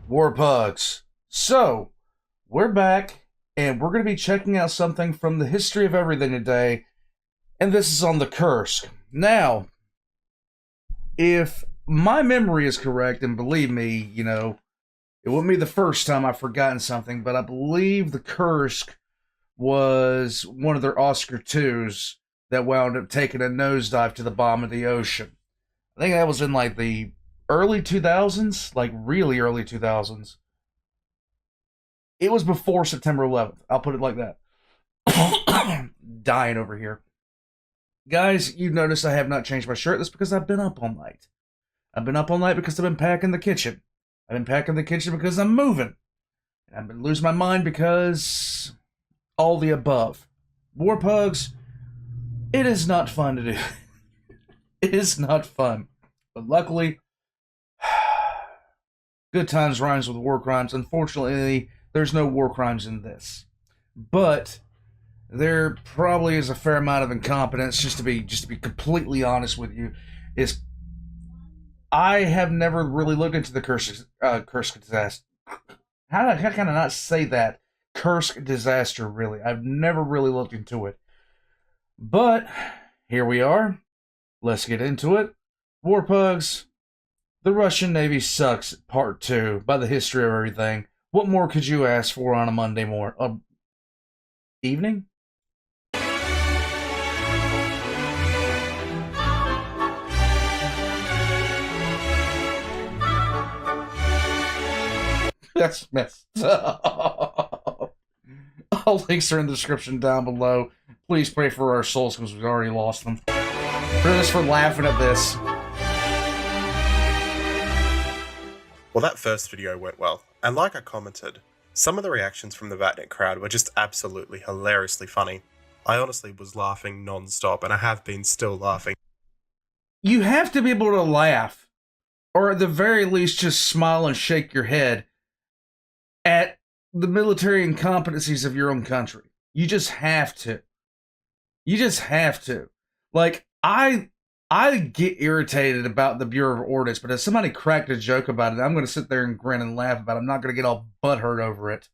War Pugs. So, we're back, and we're going to be checking out something from the history of everything today, and this is on the Kursk. Now, if my memory is correct, and believe me, it wouldn't be the first time I've forgotten something, but I believe the Kursk was one of their Oscar IIs that wound up taking a nosedive to the bottom of the ocean. I think that was in like the early 2000s, like really early 2000s. It was before September 11th. I'll put it like that. Dying over here. Guys, you've noticed I have not changed my shirt. That's because I've been up all night. I've been up all night because I've been packing the kitchen. I've been packing the kitchen because I'm moving. And I've been losing my mind because all the above. War Pugs, it is not fun to do. It is not fun. But luckily, good times rhymes with war crimes. Unfortunately, there's no war crimes in this. But there probably is a fair amount of incompetence, just to be completely honest with you. I have never really looked into the Kursk disaster. How can I not say that? Kursk disaster, really. I've never really looked into it. But here we are. Let's get into it. War Pugs, the Russian Navy sucks, part 2, by the history of everything. What more could you ask for on a Monday morning? Evening? That's messed up. All links are in the description down below. Please pray for our souls because we've already lost them. Forgive us for laughing at this. Well, that first video went well, and like I commented, some of the reactions from the Vatnik crowd were just absolutely hilariously funny. I honestly was laughing non-stop, and I have been still laughing. You have to be able to laugh, or at the very least just smile and shake your head at the military incompetencies of your own country. You just have to. You just have to. Like, I get irritated about the Bureau of Ordnance, but if somebody cracked a joke about it, I'm going to sit there and grin and laugh about it. I'm not going to get all butthurt over it.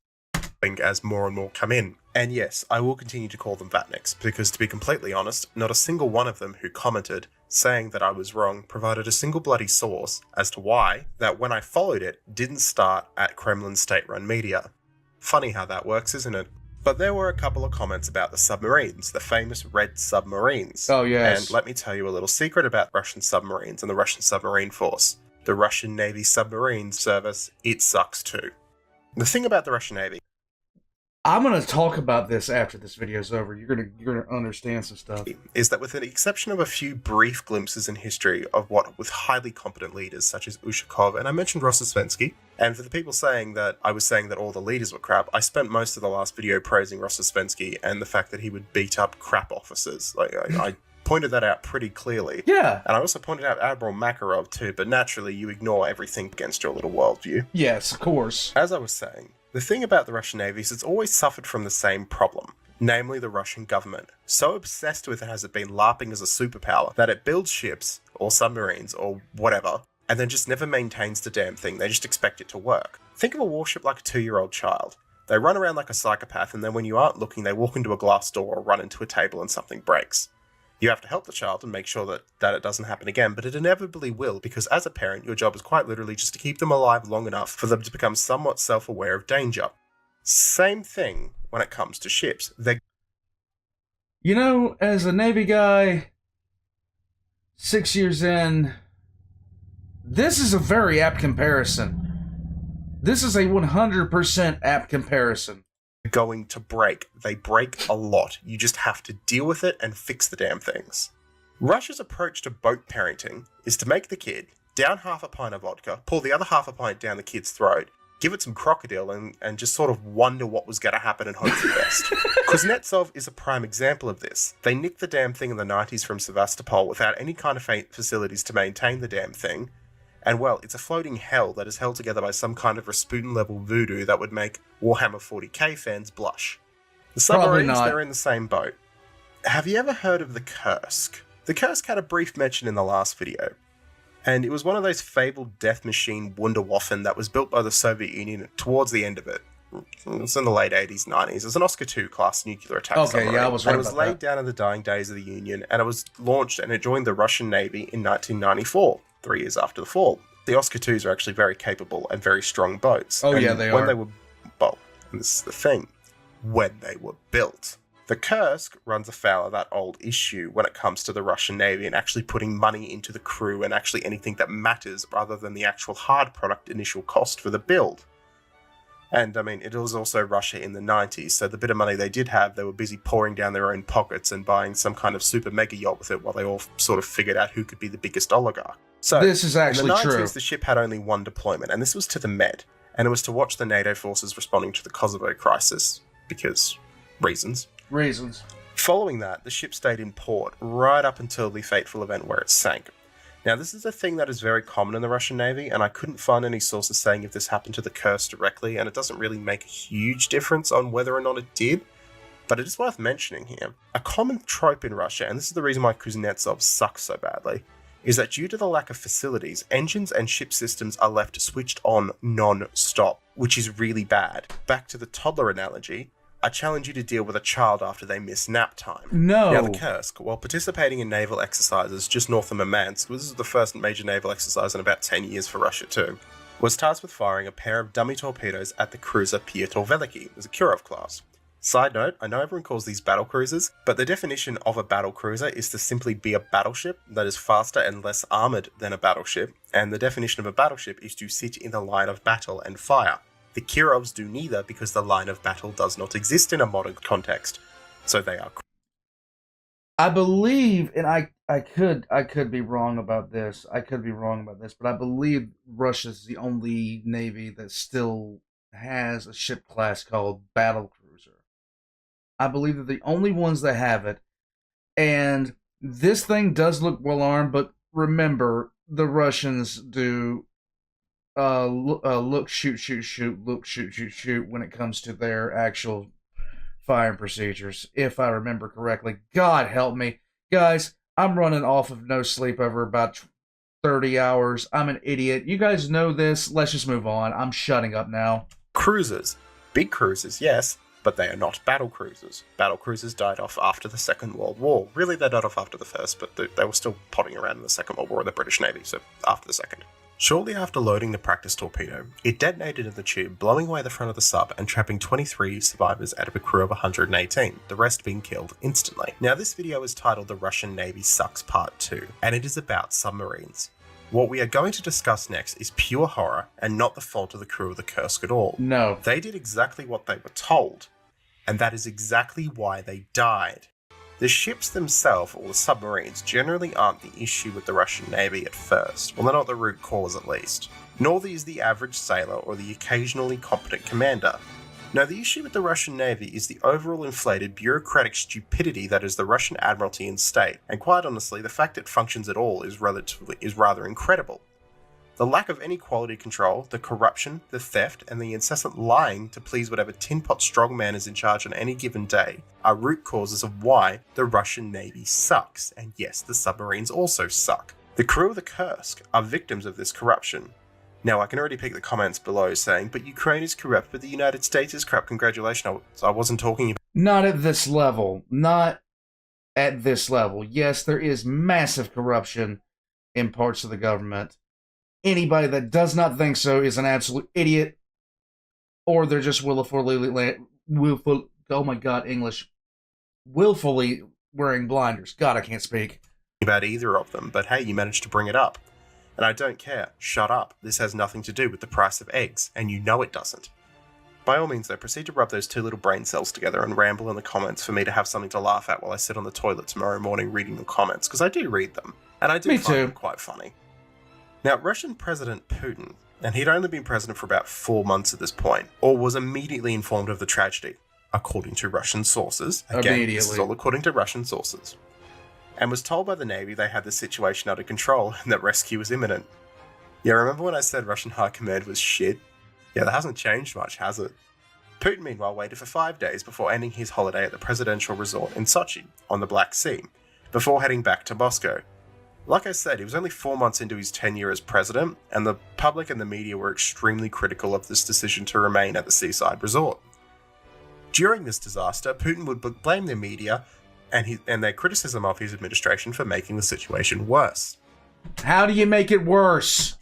As more and more come in. And yes, I will continue to call them Vatniks, because to be completely honest, not a single one of them who commented saying that I was wrong provided a single bloody source as to why that when I followed it didn't start at Kremlin state-run media. Funny how that works, isn't it? But there were a couple of comments about the submarines, the famous red submarines. Oh, yes. And let me tell you a little secret about Russian submarines and the Russian submarine force. The Russian Navy submarine service, it sucks too. The thing about the Russian Navy, I'm going to talk about this after this video's over. You're going to understand some stuff. Is that with the exception of a few brief glimpses in history of what with highly competent leaders such as Ushakov, and I mentioned Rossosvensky, and for the people saying that I was saying that all the leaders were crap, I spent most of the last video praising Rossosvensky and the fact that he would beat up crap officers. Like, I pointed that out pretty clearly. Yeah. And I also pointed out Admiral Makarov too, but naturally you ignore everything against your little worldview. Yes, of course. As I was saying, the thing about the Russian Navy is it's always suffered from the same problem, namely the Russian government. So obsessed with it has it been LARPing as a superpower that it builds ships, or submarines, or whatever, and then just never maintains the damn thing. They just expect it to work. Think of a warship like a 2-year-old child. They run around like a psychopath, and then when you aren't looking, they walk into a glass door or run into a table and something breaks. You have to help the child and make sure that it doesn't happen again, but it inevitably will, because as a parent, your job is quite literally just to keep them alive long enough for them to become somewhat self-aware of danger. Same thing when it comes to ships. As a Navy guy, 6 years in, this is a very apt comparison. This is a 100% apt comparison. Going to break. They break a lot. You just have to deal with it and fix the damn things. Russia's approach to boat parenting is to make the kid down half a pint of vodka, pour the other half a pint down the kid's throat, give it some crocodile and just sort of wonder what was going to happen and hope for the best. Kuznetsov is a prime example of this. They nicked the damn thing in the 90s from Sevastopol without any kind of facilities to maintain the damn thing. And well, it's a floating hell that is held together by some kind of Rasputin-level voodoo that would make Warhammer 40k fans blush. The submarines, they're in the same boat. Have you ever heard of the Kursk? The Kursk had a brief mention in the last video. And it was one of those fabled death machine Wunderwaffen that was built by the Soviet Union towards the end of it. It was in the late 80s, 90s. It was an Oscar II class nuclear attack submarine. Yeah, I was right. And it was laid down in the dying days of the Union, and it was launched and it joined the Russian Navy in 1994, 3 years after the fall. The Oscar IIs are actually very capable and very strong boats. Oh, and yeah, they when are. They were, well, and this is the thing, when they were built. The Kursk runs afoul of that old issue when it comes to the Russian Navy and actually putting money into the crew and actually anything that matters rather than the actual hard product initial cost for the build. And, I mean, it was also Russia in the 90s, so the bit of money they did have, they were busy pouring down their own pockets and buying some kind of super mega yacht with it while they all sort of figured out who could be the biggest oligarch. So, this is actually in the 90s, true. the ship had only one deployment, and this was to the Med, and it was to watch the NATO forces responding to the Kosovo crisis, because reasons. Following that, the ship stayed in port right up until the fateful event where it sank. Now, this is a thing that is very common in the Russian Navy, and I couldn't find any sources saying if this happened to the Kursk directly, and it doesn't really make a huge difference on whether or not it did, but it is worth mentioning here. A common trope in Russia, and this is the reason why Kuznetsov sucks so badly, is that due to the lack of facilities, engines and ship systems are left switched on non-stop, which is really bad. Back to the toddler analogy, I challenge you to deal with a child after they miss nap time. No. Now, the Kursk, while participating in naval exercises just north of Murmansk, this is the first major naval exercise in about 10 years for Russia too, was tasked with firing a pair of dummy torpedoes at the cruiser Pyotr Veliki, as a Kirov class. Side note, I know everyone calls these battle cruisers, but the definition of a battle cruiser is to simply be a battleship that is faster and less armoured than a battleship, and the definition of a battleship is to sit in the line of battle and fire. The Kirovs do neither because the line of battle does not exist in a modern context, so they are. I believe, and I could be wrong about this. But I believe Russia's the only navy that still has a ship class called battle cruiser. I believe they're the only ones that have it, and this thing does look well armed. But remember, the Russians do. Look, shoot, look, shoot when it comes to their actual firing procedures, if I remember correctly. God help me. Guys, I'm running off of no sleep over about 30 hours. I'm an idiot. You guys know this. Let's just move on. I'm shutting up now. Cruisers. Big cruisers, yes, but they are not battle cruisers. Battle cruisers died off after the Second World War. Really, they died off after the First, but they were still potting around in the Second World War in the British Navy, so after the Second. Shortly after loading the practice torpedo, it detonated in the tube, blowing away the front of the sub and trapping 23 survivors out of a crew of 118, the rest being killed instantly. Now, this video is titled The Russian Navy Sucks Part 2, and it is about submarines. What we are going to discuss next is pure horror and not the fault of the crew of the Kursk at all. No. They did exactly what they were told, and that is exactly why they died. The ships themselves, or the submarines, generally aren't the issue with the Russian Navy at first. Well, they're not the root cause at least. Nor is the average sailor or the occasionally competent commander. No, the issue with the Russian Navy is the overall inflated bureaucratic stupidity that is the Russian Admiralty and state, and quite honestly, the fact it functions at all is rather incredible. The lack of any quality control, the corruption, the theft, and the incessant lying to please whatever tin-pot strongman is in charge on any given day are root causes of why the Russian Navy sucks, and yes, the submarines also suck. The crew of the Kursk are victims of this corruption. Now, I can already pick the comments below saying, but Ukraine is corrupt, but the United States is corrupt. Congratulations, I wasn't talking about... Not at this level. Not at this level. Yes, there is massive corruption in parts of the government. Anybody that does not think so is an absolute idiot, or they're just willfully wearing blinders. God, I can't speak. About either of them, but hey, you managed to bring it up. And I don't care. Shut up. This has nothing to do with the price of eggs, and you know it doesn't. By all means, though, proceed to rub those two little brain cells together and ramble in the comments for me to have something to laugh at while I sit on the toilet tomorrow morning reading the comments, because I do read them, and I do find them quite funny. Now, Russian President Putin, and he'd only been president for about 4 months at this point, or was immediately informed of the tragedy, according to Russian sources. Again, this is all according to Russian sources. And was told by the Navy they had the situation under control and that rescue was imminent. Yeah, remember when I said Russian High Command was shit? Yeah, that hasn't changed much, has it? Putin, meanwhile, waited for 5 days before ending his holiday at the presidential resort in Sochi, on the Black Sea, before heading back to Moscow. Like I said, he was only 4 months into his tenure as president, and the public and the media were extremely critical of this decision to remain at the seaside resort. During this disaster, Putin would blame the media and their criticism of his administration for making the situation worse. How do you make it worse?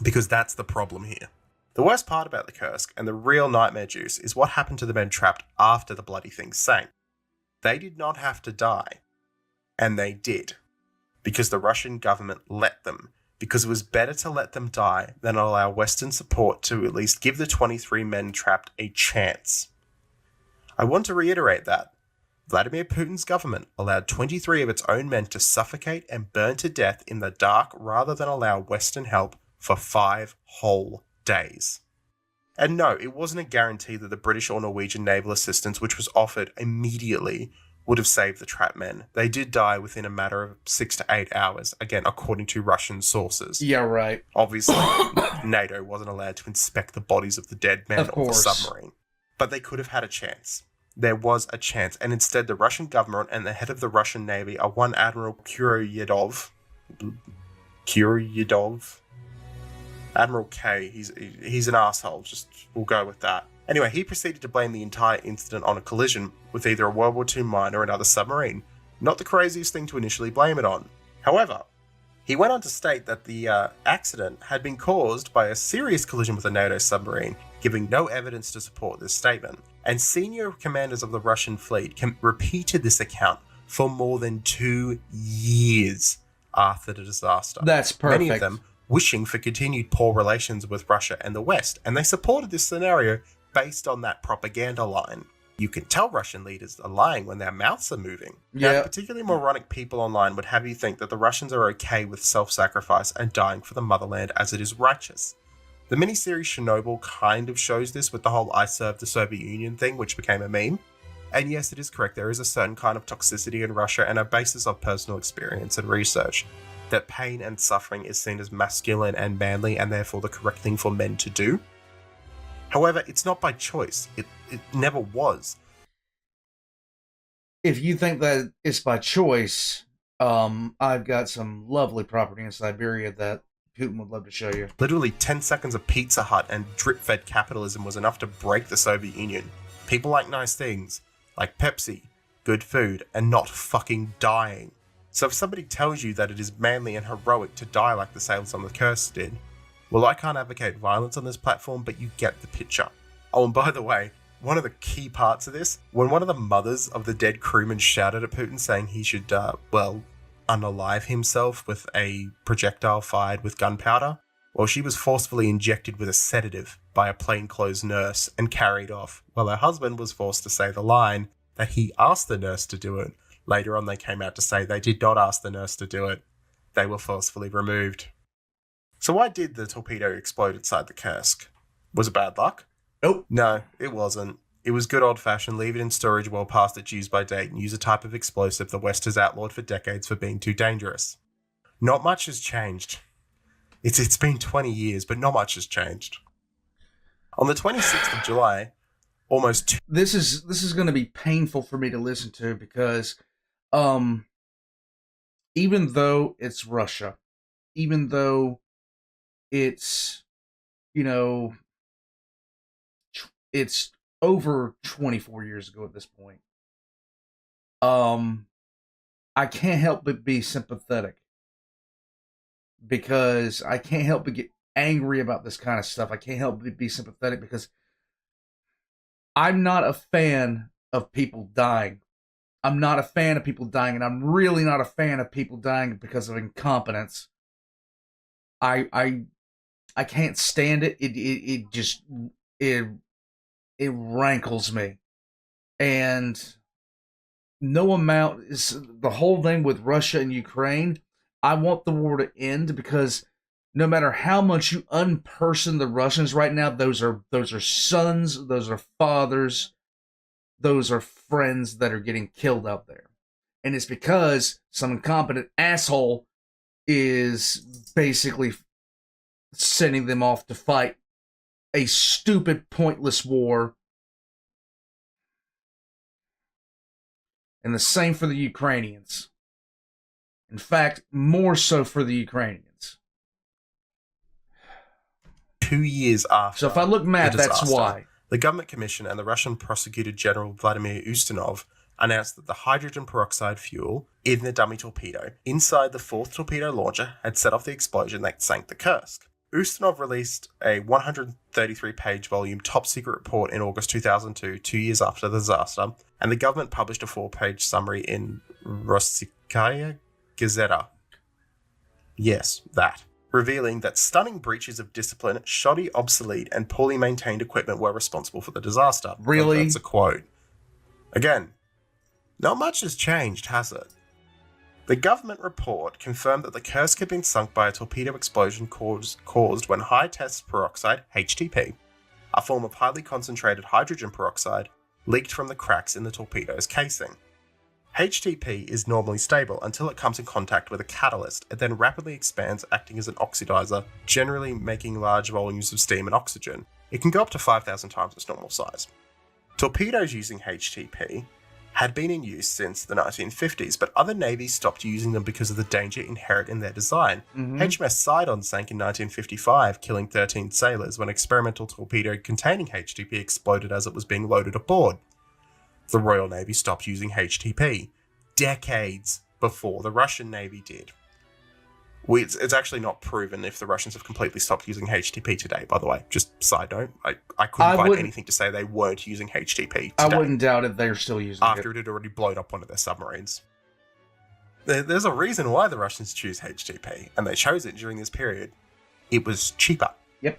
Because that's the problem here. The worst part about the Kursk, and the real nightmare juice, is what happened to the men trapped after the bloody thing sank. They did not have to die. And they did. Because the Russian government let them. Because it was better to let them die than allow Western support to at least give the 23 men trapped a chance. I want to reiterate that. Vladimir Putin's government allowed 23 of its own men to suffocate and burn to death in the dark rather than allow Western help for 5 whole days. And no, it wasn't a guarantee that the British or Norwegian naval assistance, which was offered immediately, would have saved the trapped men. They did die within a matter of 6 to 8 hours, again, according to Russian sources. Yeah, right. Obviously, NATO wasn't allowed to inspect the bodies of the dead men or the submarine. But they could have had a chance. There was a chance, and instead the Russian government and the head of the Russian Navy are one Admiral Kuroyedov. Admiral K, he's an asshole, just we'll go with that. Anyway, he proceeded to blame the entire incident on a collision with either a World War II mine or another submarine. Not the craziest thing to initially blame it on. However, he went on to state that the accident had been caused by a serious collision with a NATO submarine, giving no evidence to support this statement. And senior commanders of the Russian fleet repeated this account for more than 2 years after the disaster. That's perfect. Many of them wishing for continued poor relations with Russia and the West, and they supported this scenario based on that propaganda line. You can tell Russian leaders are lying when their mouths are moving. Yeah. Now, particularly moronic people online would have you think that the Russians are okay with self-sacrifice and dying for the motherland as it is righteous. The miniseries Chernobyl kind of shows this with the whole I served the Soviet Union thing, which became a meme. And yes, it is correct, there is a certain kind of toxicity in Russia and a basis of personal experience and research, that pain and suffering is seen as masculine and manly and therefore the correct thing for men to do. However, it's not by choice. It never was. If you think that it's by choice, I've got some lovely property in Siberia that Putin would love to show you. Literally 10 seconds of Pizza Hut and drip-fed capitalism was enough to break the Soviet Union. People like nice things, like Pepsi, good food, and not fucking dying. So if somebody tells you that it is manly and heroic to die like the sailors on the Kursk did, well, I can't advocate violence on this platform, but you get the picture. Oh, and by the way, one of the key parts of this, when one of the mothers of the dead crewmen shouted at Putin saying he should, unalive himself with a projectile fired with gunpowder, well, she was forcefully injected with a sedative by a plainclothes nurse and carried off, while her husband was forced to say the line that he asked the nurse to do it. Later on, they came out to say they did not ask the nurse to do it. They were forcefully removed. So why did the torpedo explode inside the Kursk? Was it bad luck? Nope. No, it wasn't. It was good old-fashioned, leave it in storage well past its use-by date and use a type of explosive the West has outlawed for decades for being too dangerous. Not much has changed. It's been 20 years, but not much has changed. On the 26th of July, almost two... This is going to be painful for me to listen to because, even though it's Russia, even though it's, it's over 24 years ago at this point, I can't help but be sympathetic because I can't help but get angry about this kind of stuff. I can't help but be sympathetic because I'm not a fan of people dying. I'm not a fan of people dying, and I'm really not a fan of people dying because of incompetence. I can't stand it. It just rankles me. And no amount is the whole thing with Russia and Ukraine. I want the war to end because no matter how much you unperson the Russians right now, those are sons, those are fathers, those are friends that are getting killed out there. And it's because some incompetent asshole is basically sending them off to fight a stupid, pointless war. And the same for the Ukrainians. In fact, more so for the Ukrainians. 2 years after So if I look mad, the that's disaster, why. the government commission and the Russian prosecutor general Vladimir Ustinov announced that the hydrogen peroxide fuel in the dummy torpedo inside the fourth torpedo launcher had set off the explosion that sank the Kursk. Ustinov released a 133-page volume top-secret report in August 2002, 2 years after the disaster, and the government published a 4-page summary in Rossiyskaya Gazeta. Yes, that. Revealing that stunning breaches of discipline, shoddy, obsolete, and poorly maintained equipment were responsible for the disaster. Really? That's a quote. Again, not much has changed, has it? The government report confirmed that the Kursk had been sunk by a torpedo explosion caused when high-test peroxide, HTP, a form of highly concentrated hydrogen peroxide, leaked from the cracks in the torpedo's casing. HTP is normally stable until it comes in contact with a catalyst. It then rapidly expands, acting as an oxidizer, generally making large volumes of steam and oxygen. It can go up to 5,000 times its normal size. Torpedoes using HTP had been in use since the 1950s, but other navies stopped using them because of the danger inherent in their design. HMS Sidon sank in 1955, killing 13 sailors when an experimental torpedo containing HTP exploded as it was being loaded aboard. The Royal Navy stopped using HTP decades before the Russian Navy did. It's actually not proven if the Russians have completely stopped using HTP today, by the way. Just side note, I couldn't find anything to say they weren't using HTP today. I wouldn't doubt it, they're still using it. After it had already blown up one of their submarines. There's a reason why the Russians choose HTP, and they chose it during this period. It was cheaper. Yep.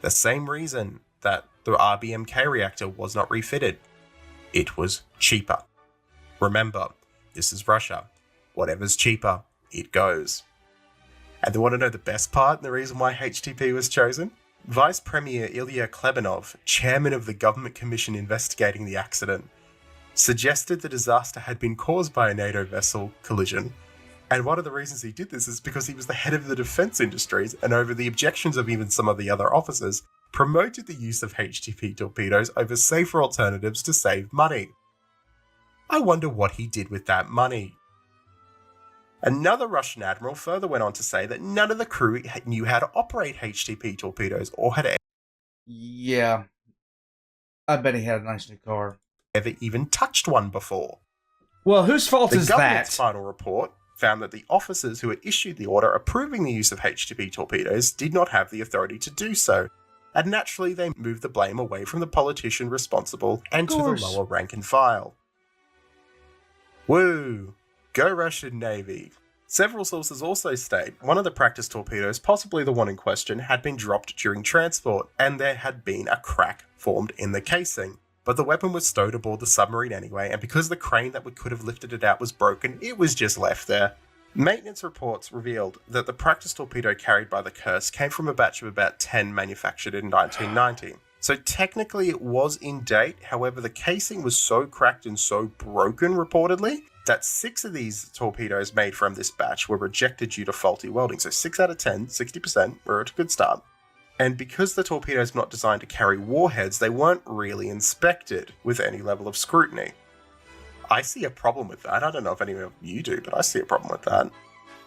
The same reason that the RBMK reactor was not refitted. It was cheaper. Remember, this is Russia. Whatever's cheaper, it goes. And they want to know the best part and the reason why HTP was chosen? Vice Premier Ilya Klebanov, chairman of the government commission investigating the accident, suggested the disaster had been caused by a NATO vessel collision. And one of the reasons he did this is because he was the head of the defense industries, and over the objections of even some of the other officers, promoted the use of HTP torpedoes over safer alternatives to save money. I wonder what he did with that money. Another Russian admiral further went on to say that none of the crew knew how to operate HTP torpedoes or had Yeah. I bet he had a nice new car. ever even touched one before. Well, whose fault is The government's that? final report found that the officers who had issued the order approving the use of HTP torpedoes did not have the authority to do so, and naturally they moved the blame away from the politician responsible and to the lower rank and file. Woo! Go Russian Navy. Several sources also state one of the practice torpedoes, possibly the one in question, had been dropped during transport, and there had been a crack formed in the casing. But the weapon was stowed aboard the submarine anyway, and because the crane that could have lifted it out was broken, it was just left there. Maintenance reports revealed that the practice torpedo carried by the Kursk came from a batch of about 10 manufactured in 1990. So technically it was in date, however the casing was so cracked and so broken reportedly, that 6 of these torpedoes made from this batch were rejected due to faulty welding. So 6 out of 10, 60%, we're at a good start. And because the torpedo is not designed to carry warheads, they weren't really inspected with any level of scrutiny. I see a problem with that. I don't know if any of you do, but I see a problem with that.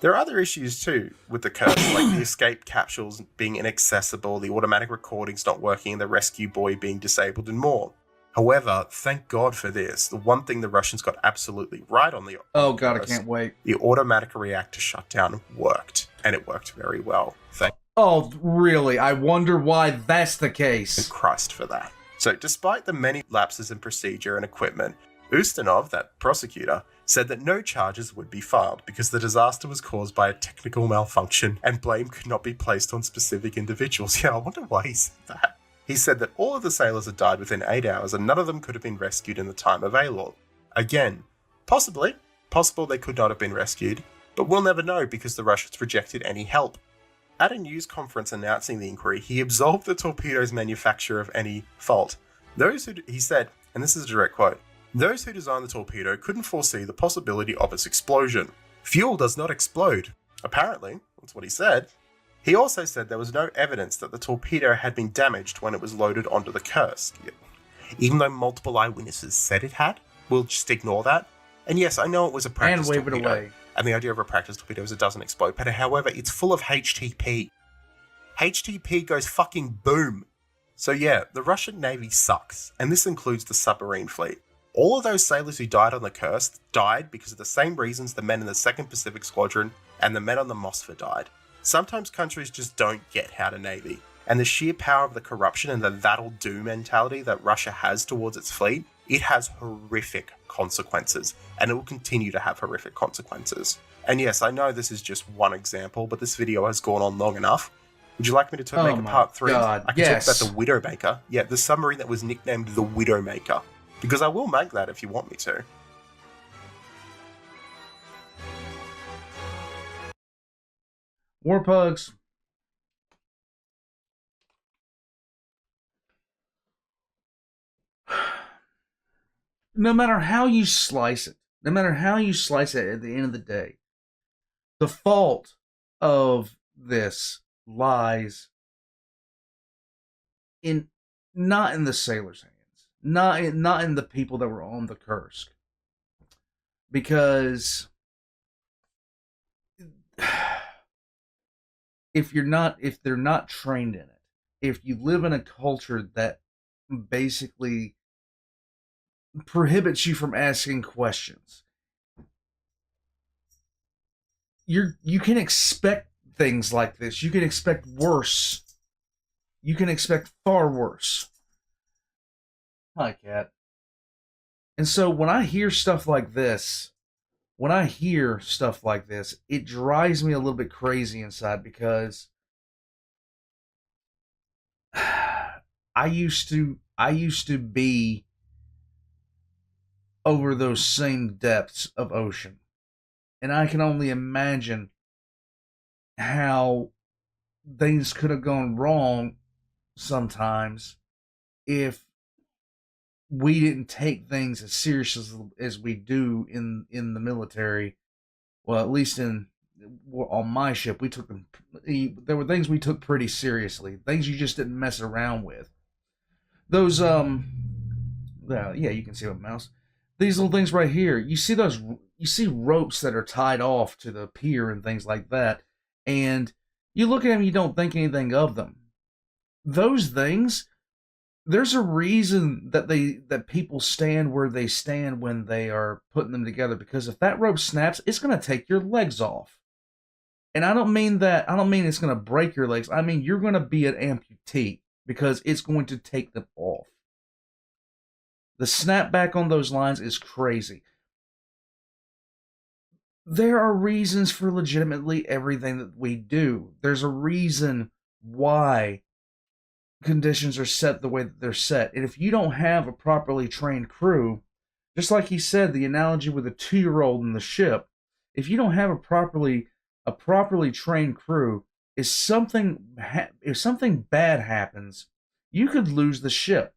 There are other issues too with the Kursk, like the escape capsules being inaccessible, the automatic recordings not working, and the rescue buoy being disabled, and more. However, thank God for this. The one thing the Russians got absolutely right on the Oh God, I can't wait. The automatic reactor shutdown worked, and it worked very well. Thank Oh, really? I wonder why that's the case. Christ for that. So, despite the many lapses in procedure and equipment, Ustinov, that prosecutor, said that no charges would be filed because the disaster was caused by a technical malfunction and blame could not be placed on specific individuals. Yeah, I wonder why he said that. He said that all of the sailors had died within 8 hours and none of them could have been rescued in the time available. Again, possible they could not have been rescued, but we'll never know because the Russians rejected any help. At a news conference announcing the inquiry, he absolved the torpedo's manufacturer of any fault. He said, and this is a direct quote, "Those who designed the torpedo couldn't foresee the possibility of its explosion. Fuel does not explode." Apparently, that's what he said. He also said there was no evidence that the torpedo had been damaged when it was loaded onto the Kursk. Even though multiple eyewitnesses said it had, we'll just ignore that. And yes, I know it was a practice And wave torpedo. it away. And the idea of a practice torpedo is it doesn't explode. But however, it's full of HTP. HTP goes fucking boom. So yeah, the Russian Navy sucks, and this includes the submarine fleet. All of those sailors who died on the Kursk died because of the same reasons the men in the 2nd Pacific Squadron and the men on the Moskva died. Sometimes countries just don't get how to navy, and the sheer power of the corruption and the that'll do mentality that Russia has towards its fleet, it has horrific consequences, and it will continue to have horrific consequences. And yes, I know this is just one example, but this video has gone on long enough. Would you like me to make a part 3? God, I can talk about the Widowmaker. Yeah, the submarine that was nicknamed the Widowmaker. Because I will make that if you want me to. Warpugs. No matter how you slice it, at the end of the day, the fault of this lies in not in the sailors' hands, not in the people that were on the Kursk, because if they're not trained in it, if you live in a culture that basically prohibits you from asking questions, you can expect things like this. You can expect worse. You can expect far worse. Hi, cat. And so when I hear stuff like this, it drives me a little bit crazy inside, because I used to be over those same depths of ocean. And I can only imagine how things could have gone wrong sometimes if we didn't take things as serious as we do in the military. Well, at least on my ship, we took them. There were things we took pretty seriously. Things you just didn't mess around with. Those well, yeah, you can see what mouse. These little things right here. You see those? You see ropes that are tied off to the pier and things like that, and you look at them, you don't think anything of them. Those things, there's a reason that people stand where they stand when they are putting them together, because if that rope snaps, it's going to take your legs off. And I don't mean it's going to break your legs. I mean you're going to be an amputee, because it's going to take them off. The snapback on those lines is crazy. There are reasons for legitimately everything that we do. There's a reason why conditions are set the way that they're set. And if you don't have a properly trained crew, just like he said, the analogy with a 2-year-old in the ship, if you don't have a properly trained crew, if something bad happens, you could lose the ship.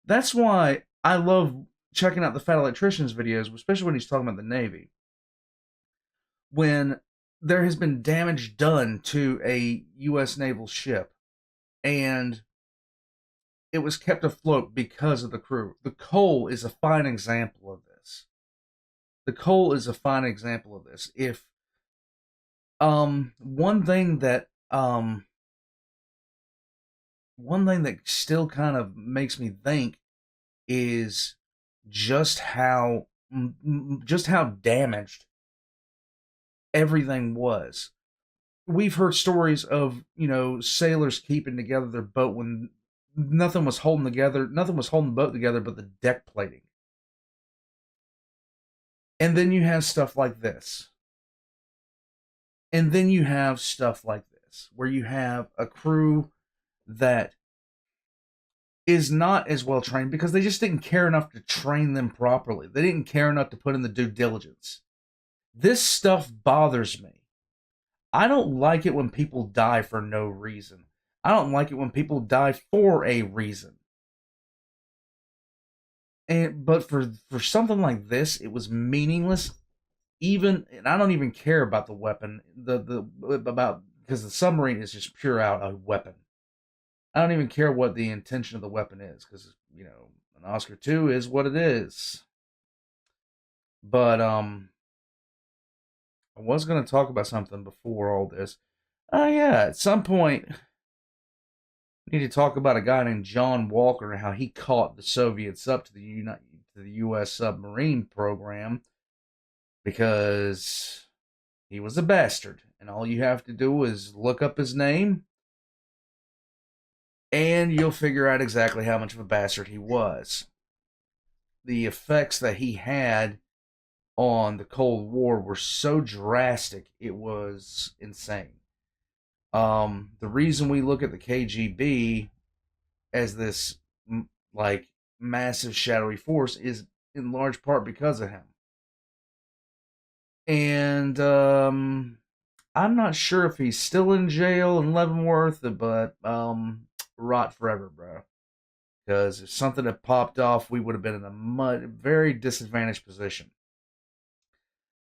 That's why I love checking out the Fat Electrician's videos, especially when he's talking about the Navy. When there has been damage done to a U.S. naval ship, and it was kept afloat because of the crew. The Coal is a fine example of this. If one thing that still kind of makes me think is just how damaged everything was. We've heard stories of, sailors keeping together their boat when nothing was holding the boat together but the deck plating. And then you have stuff like this. Where you have a crew that is not as well trained because they just didn't care enough to train them properly. They didn't care enough to put in the due diligence. This stuff bothers me. I don't like it when people die for no reason. I don't like it when people die for a reason. But for something like this, it was meaningless. And I don't even care about the weapon. Because the submarine is just pure out a weapon. I don't even care what the intention of the weapon is, because an Oscar 2 is what it is. But I was going to talk about something before all this. Oh, yeah, at some point, we need to talk about a guy named John Walker and how he caught the Soviets up to the U.S. submarine program because he was a bastard. And all you have to do is look up his name, and you'll figure out exactly how much of a bastard he was. The effects that he had on the Cold War were so drastic, it was insane. The reason we look at the KGB as this like massive shadowy force is in large part because of him. And I'm not sure if he's still in jail in Leavenworth, but rot forever, bro. Because if something had popped off, we would have been in a very disadvantaged position.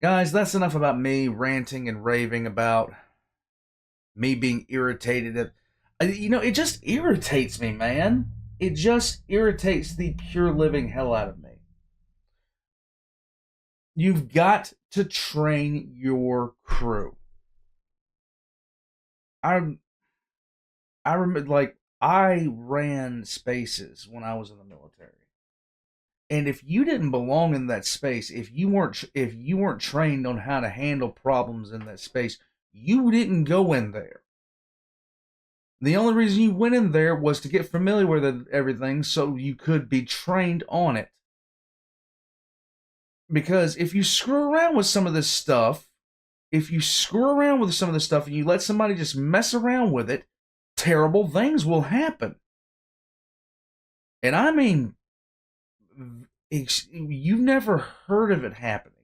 Guys, that's enough about me ranting and raving about me being irritated at. It just irritates me, man. It just irritates the pure living hell out of me. You've got to train your crew. I remember, like, I ran spaces when I was in the military. And if you didn't belong in that space, if you weren't trained on how to handle problems in that space, you didn't go in there. The only reason you went in there was to get familiar with everything so you could be trained on it. Because if you screw around with some of this stuff, and you let somebody just mess around with it, terrible things will happen. And I mean, you've never heard of it happening.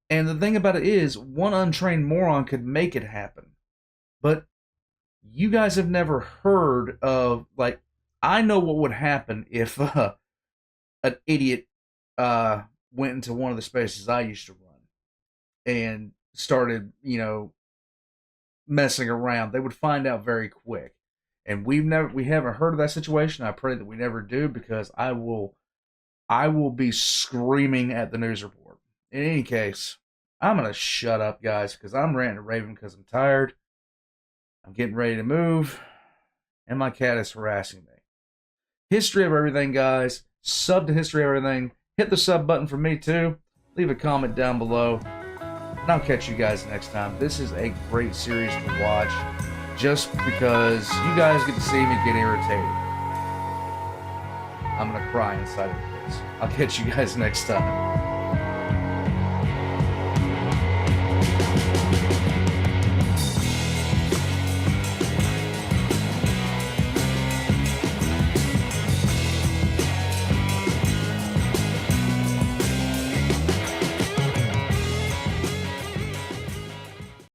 And the thing about it is, one untrained moron could make it happen. But you guys have never heard of, like, I know what would happen if an idiot went into one of the spaces I used to run and started, messing around. They would find out very quick. And we haven't heard of that situation. I pray that we never do, because I will be screaming at the news report. In any case, I'm gonna shut up, guys, because I'm ranting and raving because I'm tired. I'm getting ready to move, and my cat is harassing me. History of everything, guys. Sub to History of Everything. Hit the sub button for me too. Leave a comment down below. And I'll catch you guys next time. This is a great series to watch, just because you guys get to see me get irritated. I'm gonna cry inside of this. I'll catch you guys next time.